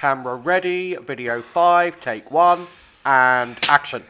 Camera ready, video 5, take 1, and action.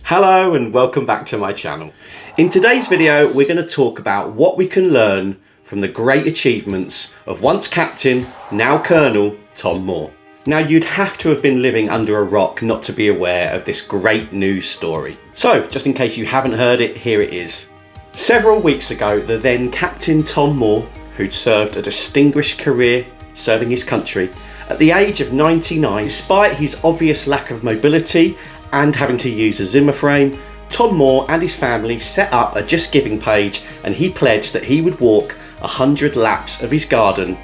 Hello and welcome back to my channel. In today's video we're going to talk about what we can learn from the great achievements of once Captain, now Colonel Tom Moore. Now you'd have to have been living under a rock not to be aware of this great news story. So just in case you haven't heard it, here it is. Several weeks ago, the then Captain Tom Moore, who'd served a distinguished career serving his country, at the age of 99, despite his obvious lack of mobility and having to use a Zimmer frame, Tom Moore and his family set up a Just Giving page, and he pledged that he would walk 100 laps of his garden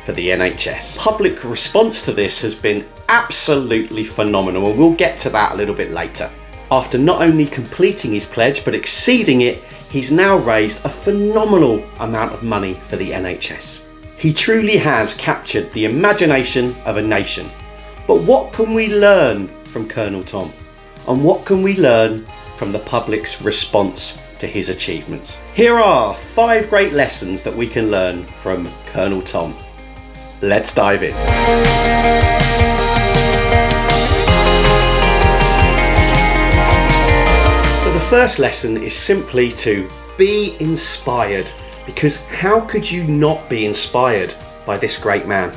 for the NHS. Public response to this has been absolutely phenomenal, and we'll get to that a little bit later. After not only completing his pledge but exceeding it, he's now raised a phenomenal amount of money for the NHS. He truly has captured the imagination of a nation. But what can we learn from Colonel Tom? And what can we learn from the public's response to his achievements? Here are 5 great lessons that we can learn from Colonel Tom. Let's dive in. So the first lesson is simply to be inspired, because how could you not be inspired by this great man?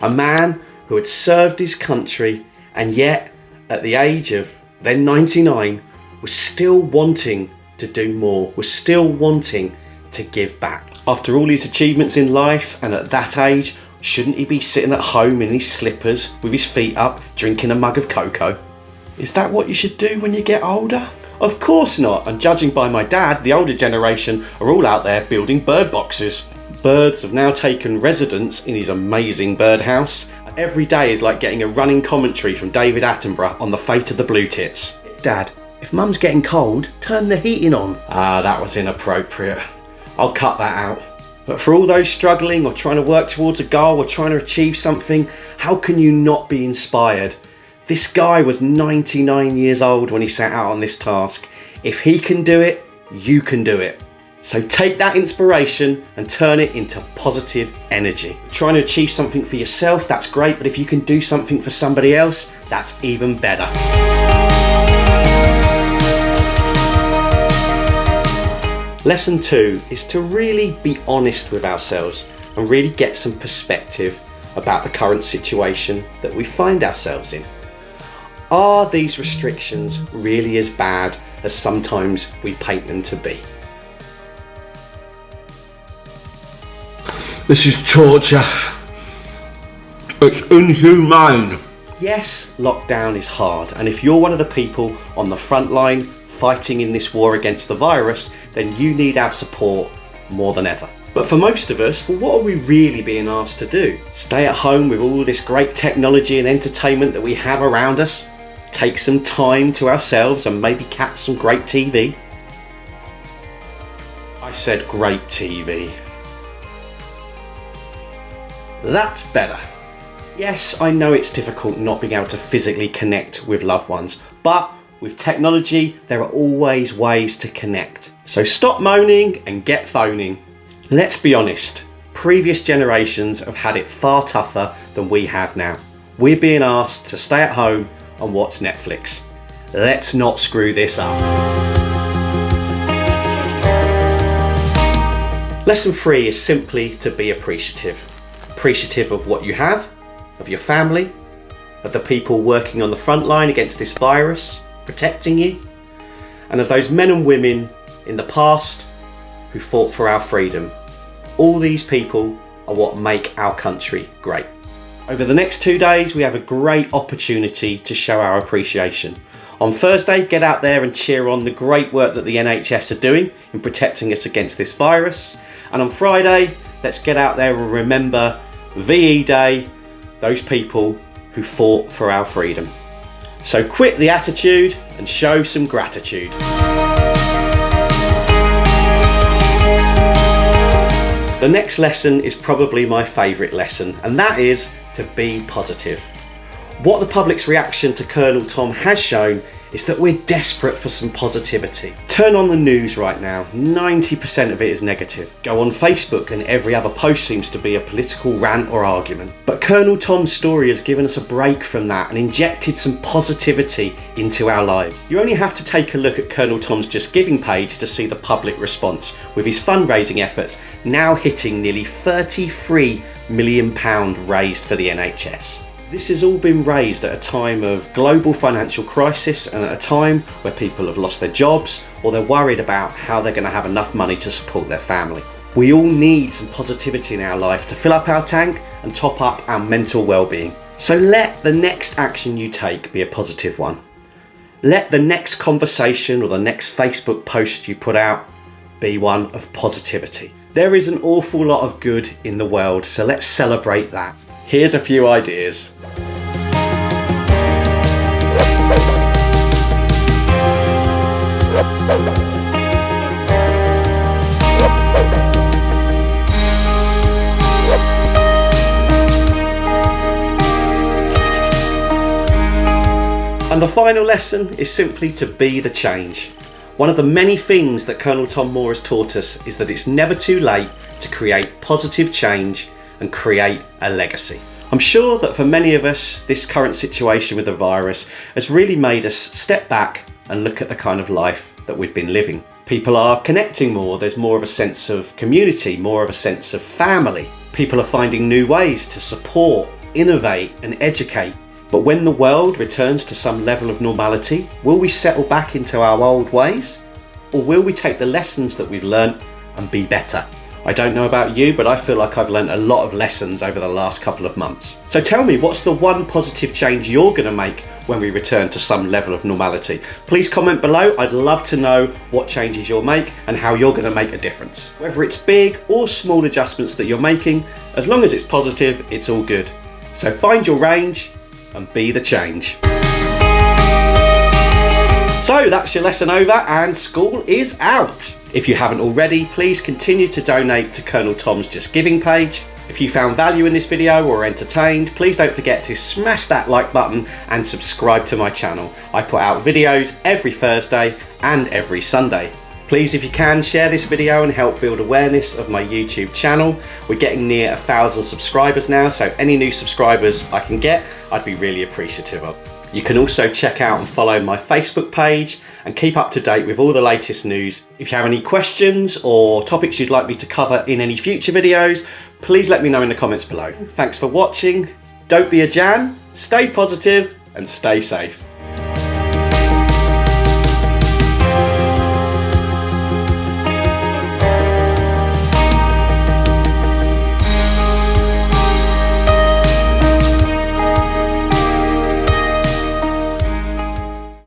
A man who had served his country and yet at the age of then 99 was still wanting to do more, was still wanting to give back. After all his achievements in life and at that age, shouldn't he be sitting at home in his slippers with his feet up drinking a mug of cocoa? Is that what you should do when you get older? Of course not, and judging by my dad, the older generation are all out there building bird boxes. Birds have now taken residence in his amazing birdhouse. Every day is like getting a running commentary from David Attenborough on the fate of the blue tits. Dad, if Mum's getting cold, turn the heating on. Ah, that was inappropriate. I'll cut that out. But for all those struggling or trying to work towards a goal or trying to achieve something, how can you not be inspired? This guy was 99 years old when he set out on this task. If he can do it, you can do it. So take that inspiration and turn it into positive energy. Trying to achieve something for yourself, that's great, but if you can do something for somebody else, that's even better. Lesson 2 is to really be honest with ourselves and really get some perspective about the current situation that we find ourselves in. Are these restrictions really as bad as sometimes we paint them to be? This is torture. It's inhumane. Yes, lockdown is hard, and if you're one of the people on the front line fighting in this war against the virus, then you need our support more than ever. But for most of us, well, what are we really being asked to do? Stay at home with all this great technology and entertainment that we have around us? Take some time to ourselves and maybe catch some great TV? I said great TV. That's better. Yes, I know it's difficult not being able to physically connect with loved ones, but with technology, there are always ways to connect. So stop moaning and get phoning. Let's be honest, previous generations have had it far tougher than we have now. We're being asked to stay at home and watch Netflix. Let's not screw this up. Lesson 3 is simply to be appreciative. Appreciative of what you have, of your family, of the people working on the front line against this virus, protecting you, and of those men and women in the past who fought for our freedom. All these people are what make our country great. Over the next 2 days, we have a great opportunity to show our appreciation. On Thursday, get out there and cheer on the great work that the NHS are doing in protecting us against this virus. And on Friday, let's get out there and remember VE Day, those people who fought for our freedom. So quit the attitude and show some gratitude. The next lesson is probably my favourite lesson, and that is to be positive. What the public's reaction to Colonel Tom has shown is that we're desperate for some positivity. Turn on the news right now, 90% of it is negative. Go on Facebook and every other post seems to be a political rant or argument. But Colonel Tom's story has given us a break from that and injected some positivity into our lives. You only have to take a look at Colonel Tom's Just Giving page to see the public response, with his fundraising efforts now hitting nearly £33 million raised for the NHS. This has all been raised at a time of global financial crisis and at a time where people have lost their jobs or they're worried about how they're going to have enough money to support their family. We all need some positivity in our life to fill up our tank and top up our mental well-being. So let the next action you take be a positive one. Let the next conversation or the next Facebook post you put out be one of positivity. There is an awful lot of good in the world, so let's celebrate that. Here's a few ideas. And the final lesson is simply to be the change. One of the many things that Colonel Tom Moore has taught us is that it's never too late to create positive change and create a legacy. I'm sure that for many of us, this current situation with the virus has really made us step back and look at the kind of life that we've been living. People are connecting more, there's more of a sense of community, more of a sense of family. People are finding new ways to support, innovate and educate. But when the world returns to some level of normality, will we settle back into our old ways? Or will we take the lessons that we've learnt and be better? I don't know about you, but I feel like I've learnt a lot of lessons over the last couple of months. So tell me, what's the one positive change you're going to make when we return to some level of normality? Please comment below. I'd love to know what changes you'll make and how you're going to make a difference. Whether it's big or small adjustments that you're making, as long as it's positive, it's all good. So find your range and be the change. So that's your lesson over and school is out. If you haven't already, please continue to donate to Colonel Tom's Just Giving page. If you found value in this video or entertained, please don't forget to smash that like button and subscribe to my channel. I put out videos every Thursday and every Sunday. Please, if you can, share this video and help build awareness of my YouTube channel. We're getting near 1,000 subscribers now, so any new subscribers I can get, I'd be really appreciative of. You can also check out and follow my Facebook page and keep up to date with all the latest news. If you have any questions or topics you'd like me to cover in any future videos, please let me know in the comments below. Thanks for watching. Don't be a Jan, stay positive and stay safe.